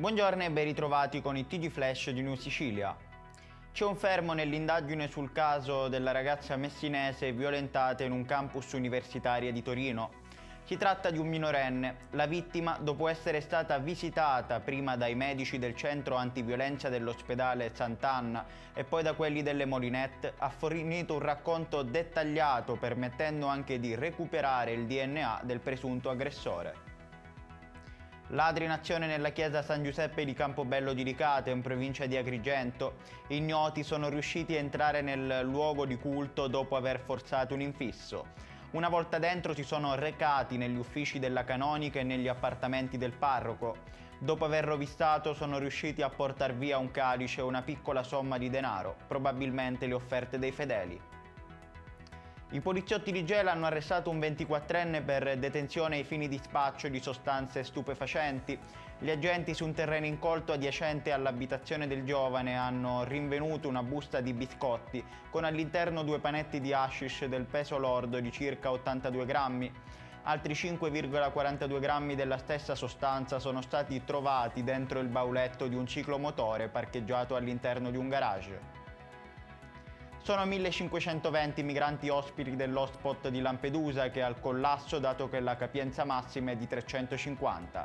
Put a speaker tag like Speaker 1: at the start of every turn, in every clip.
Speaker 1: Buongiorno e ben ritrovati con il TG Flash di New Sicilia. C'è un fermo nell'indagine sul caso della ragazza messinese violentata in un campus universitario di Torino. Si tratta di un minorenne. La vittima, dopo essere stata visitata prima dai medici del centro antiviolenza dell'ospedale Sant'Anna e poi da quelli delle Molinette, ha fornito un racconto dettagliato permettendo anche di recuperare il DNA del presunto aggressore. Ladri in azione nella chiesa San Giuseppe di Campobello di Licata, in provincia di Agrigento. Ignoti sono riusciti a entrare nel luogo di culto dopo aver forzato un infisso. Una volta dentro si sono recati negli uffici della canonica e negli appartamenti del parroco. Dopo aver rovistato sono riusciti a portar via un calice e una piccola somma di denaro, probabilmente le offerte dei fedeli. I poliziotti di Gela hanno arrestato un 24enne per detenzione ai fini di spaccio di sostanze stupefacenti. Gli agenti su un terreno incolto adiacente all'abitazione del giovane hanno rinvenuto una busta di biscotti con all'interno 2 panetti di hashish del peso lordo di circa 82 grammi. Altri 5,42 grammi della stessa sostanza sono stati trovati dentro il bauletto di un ciclomotore parcheggiato all'interno di un garage. Sono 1520 migranti ospiti dell'hotspot di Lampedusa che è al collasso dato che la capienza massima è di 350.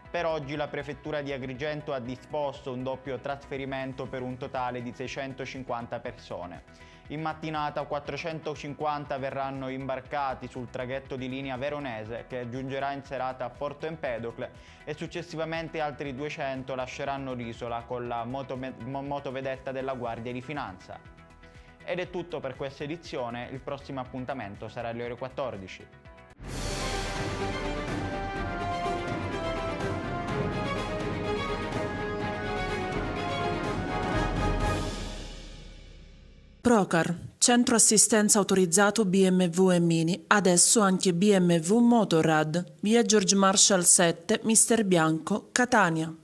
Speaker 1: Per oggi la prefettura di Agrigento ha disposto un doppio trasferimento per un totale di 650 persone. In mattinata 450 verranno imbarcati sul traghetto di linea veronese che giungerà in serata a Porto Empedocle e successivamente altri 200 lasceranno l'isola con la motovedetta della Guardia di Finanza. Ed è tutto per questa edizione, il prossimo appuntamento sarà alle ore 14.
Speaker 2: Procar, centro assistenza autorizzato BMW e Mini, adesso anche BMW Motorrad, via George Marshall 7, Mister Bianco, Catania.